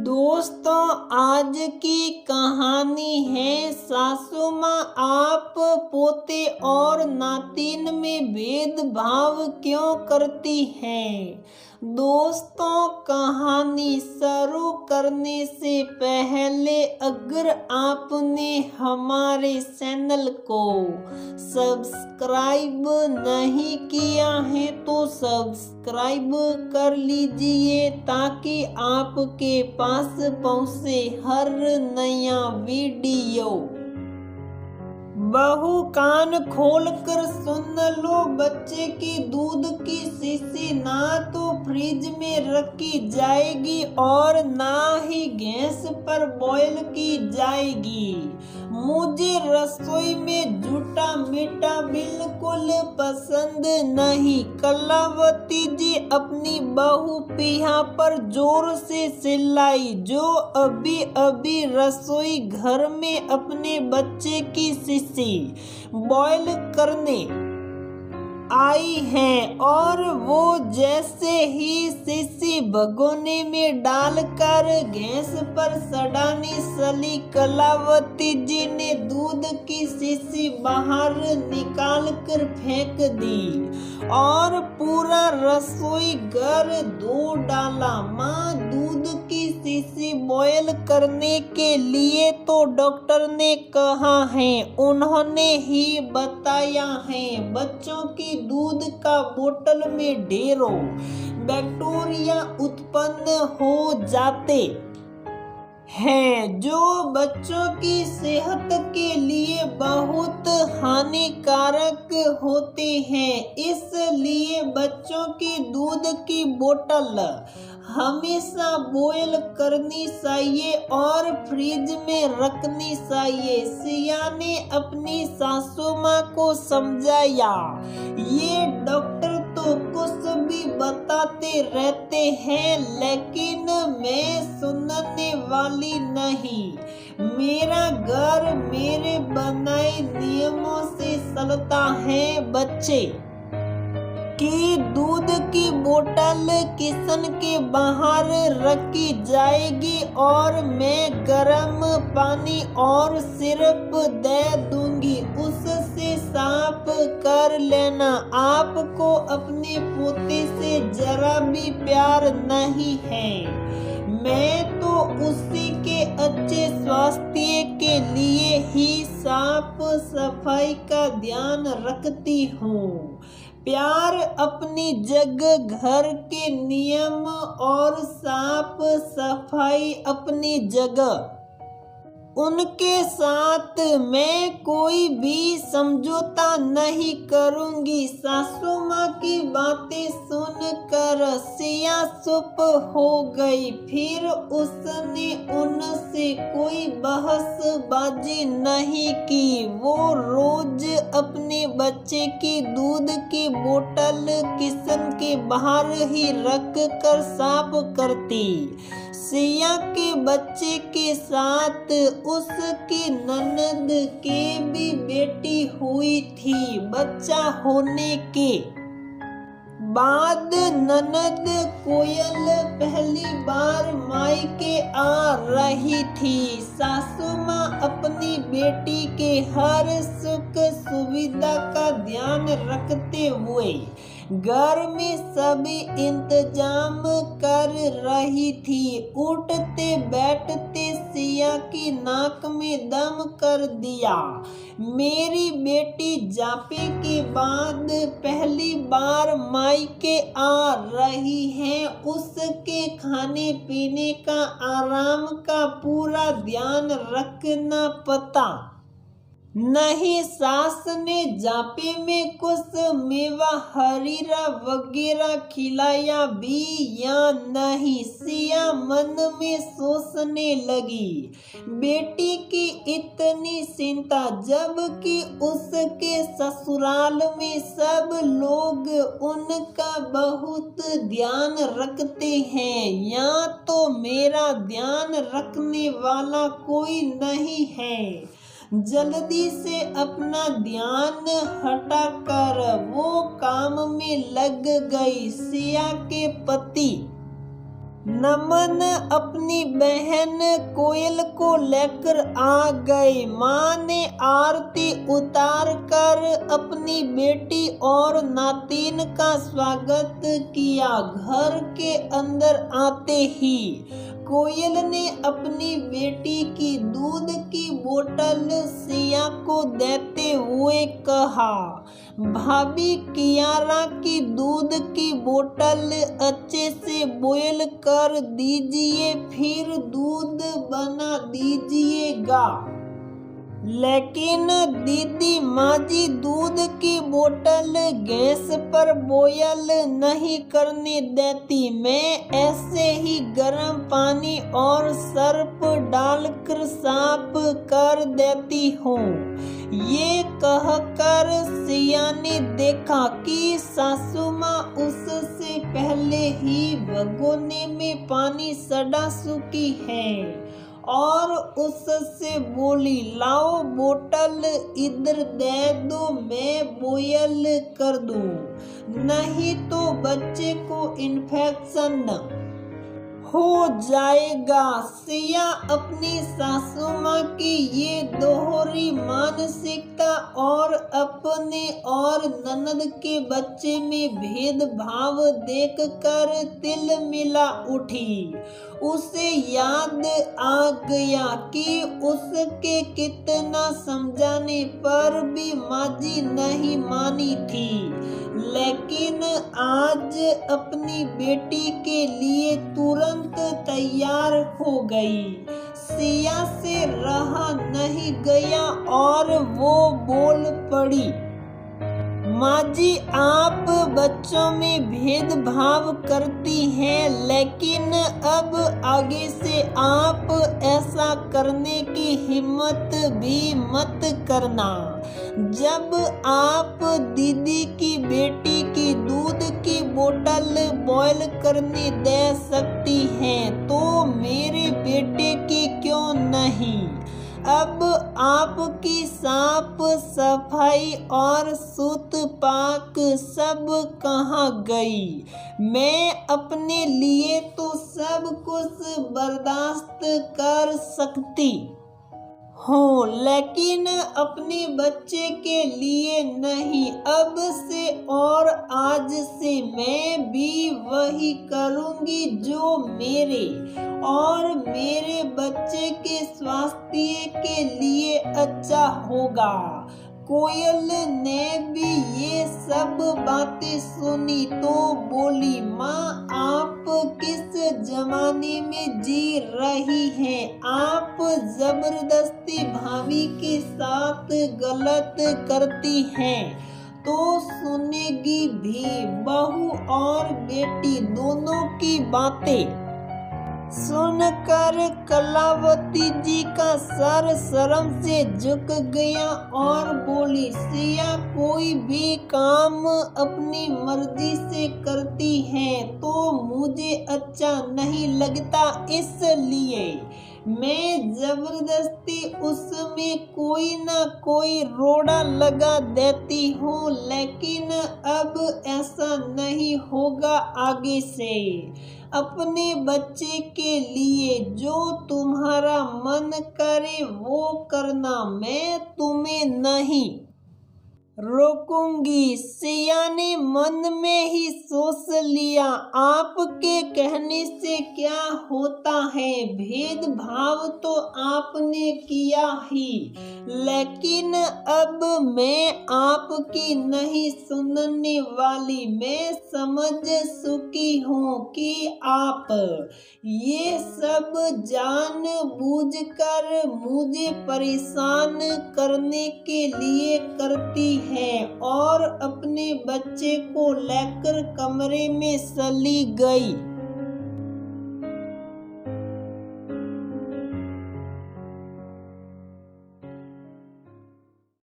दोस्तों, आज की कहानी है सासू माँ आप पोते और नातिन में भेदभाव क्यों करती हैं। दोस्तों, कहानी शुरू करने से पहले अगर आपने हमारे चैनल को सब्सक्राइब नहीं किया है तो सब्सक्राइब कर लीजिए ताकि आपके पास पहुंचे हर नया वीडियो। बहू कान खोल कर सुन लो, बच्चे की दूध की शीशी ना तो फ्रिज में रखी जाएगी और ना ही गैस पर बॉईल की जाएगी। मुझे रसोई में झूठा मीठा बिल्कुल पसंद नहीं। कलावती जी अपनी बहू पिया पर जोर से चिल्लाई, जो अभी अभी रसोई घर में अपने बच्चे की शीशी बॉईल करने आई है और वो जैसे ही शीशी भगोने में डालकर गैस पर चढ़ाने चली, कलावती जी ने दूध की शीशी बाहर निकाल कर फेंक दी और पूरा रसोई घर धो डाला। माँ, दूध की शीशी बॉयल करने के लिए तो डॉक्टर ने कहा है, उन्होंने ही बताया है। बच्चों की दूध का बोतल में ढेरों बैक्टीरिया उत्पन्न हो जाते हैं जो बच्चों की सेहत के लिए बहुत हानिकारक होते हैं। इसलिए बच्चों की दूध की बोतल हमेशा बॉयल करनी चाहिए और फ्रिज में रखनी चाहिए। सिया ने अपनी सासू माँ को समझाया, ये डॉक्टर तो कुछ भी बताते रहते हैं लेकिन मैं सुनने वाली नहीं। मेरा घर मेरे बनाए नियमों से चलता है। बच्चे की दूध की बोतल किचन के बाहर रखी जाएगी और मैं गर्म पानी और सिरप दे दूंगी, उससे साफ कर लेना। आपको अपने पोते से जरा भी प्यार नहीं है। मैं तो उसी के अच्छे स्वास्थ्य के लिए ही साफ सफाई का ध्यान रखती हूँ। प्यार अपनी जगह, घर के नियम और साफ सफाई अपनी जगह, उनके साथ मैं कोई भी समझौता नहीं करूंगी। सासू माँ की बातें सुनकर सिया चुप हो गई। फिर उसने उनसे कोई बहसबाजी नहीं की। वो रोज अपने बच्चे की दूध की बोतल किचन के बाहर ही रख कर साफ करती। सिया के बच्चे के साथ उसकी ननद के भी बेटी हुई थी। बच्चा होने के बाद ननद कोयल पहली बार मायके आ रही थी। सासू माँ अपनी बेटी के हर सुख सुविधा का ध्यान रखते हुए घर में सभी इंतजाम कर रही थी। उठते बैठते सिया की नाक में दम कर दिया। मेरी बेटी जापे के बाद पहली बार मायके आ रही है, उसके खाने पीने का, आराम का पूरा ध्यान रखना पता नहीं। सास ने जापे में कुछ मेवा हरीरा वगैरह खिलाया भी या नहीं। सिया मन में सोचने लगी, बेटी की इतनी चिंता, जबकि उसके ससुराल में सब लोग उनका बहुत ध्यान रखते हैं। यहाँ तो मेरा ध्यान रखने वाला कोई नहीं है। जल्दी से अपना ध्यान हटाकर वो काम में लग गई। सिया के पति नमन अपनी बहन कोयल को लेकर आ गए। माँ ने आरती उतार कर अपनी बेटी और नातिन का स्वागत किया। घर के अंदर आते ही कोयल ने अपनी बेटी की दूध की बोतल सिया को देते हुए कहा, भाभी कियारा की दूध की बोतल अच्छे से बॉयल कर दीजिए, फिर दूध बना दीजिएगा। लेकिन दीदी माँ जी दूध की बोतल गैस पर बॉयल नहीं करने देती। मैं ऐसे ही गर्म पानी और सर्फ डालकर साफ कर देती हूँ। ये कहकर सिया ने देखा कि सासू माँ उससे पहले ही भगोने में पानी सड़ा चुकी है और उससे बोली, लाओ बोतल इधर दे दो, मैं बॉयल कर दूं, नहीं तो बच्चे को इन्फेक्शन हो जाएगा। सिया अपनी सासू माँ की ये दोहरी मानसिकता और अपने और ननद के बच्चे में भेदभाव देखकर तिलमिला उठी। उसे याद आ गया कि उसके कितना समझाने पर भी माँ जी नहीं मानी थी, लेकिन आज अपनी बेटी के लिए तुरंत तैयार हो गई। सिया से रहा नहीं गया और वो बोल पड़ी, माँ जी आप बच्चों में भेदभाव करती हैं, लेकिन अब आगे से आप ऐसा करने की हिम्मत भी मत करना। जब आप दीदी की बेटी की दूध की बोतल बॉयल करने दे सकती हैं तो मेरे बेटे की क्यों नहीं। अब आपकी साफ सफाई और सूत पाक सब कहाँ गई। मैं अपने लिए तो सब कुछ बर्दाश्त कर सकती हूँ, लेकिन अपने बच्चे के लिए नहीं। अब से और आज से मैं भी वही करूँगी जो मेरे और मेरे बच्चे के स्वास्थ्य के लिए अच्छा होगा। कोयल ने भी ये सब बातें सुनी तो बोली, माँ आप किस जमाने में जी रही हैं। आप जबरदस्ती भाभी के साथ गलत करती हैं तो सुनेगी भी बहू और बेटी दोनों की बातें। सुनकर कलावती जी का सर शर्म से झुक गया और बोली, सिया कोई भी काम अपनी मर्जी से करती है तो मुझे अच्छा नहीं लगता, इसलिए मैं जबरदस्ती उसमें कोई ना कोई रोड़ा लगा देती हूँ, लेकिन अब ऐसा नहीं होगा आगे से। अपने बच्चे के लिए जो तुम्हारा मन करे वो करना, मैं तुम्हें नहीं रोकूंगी। सिया ने मन में ही सोच लिया, आपके कहने से क्या होता है, भेदभाव तो आपने किया ही, लेकिन अब मैं आपकी नहीं सुनने वाली। मैं समझ चुकी हूँ कि आप ये सब जानबूझकर मुझे परेशान करने के लिए करती है और अपने बच्चे को लेकर कमरे में चली गई।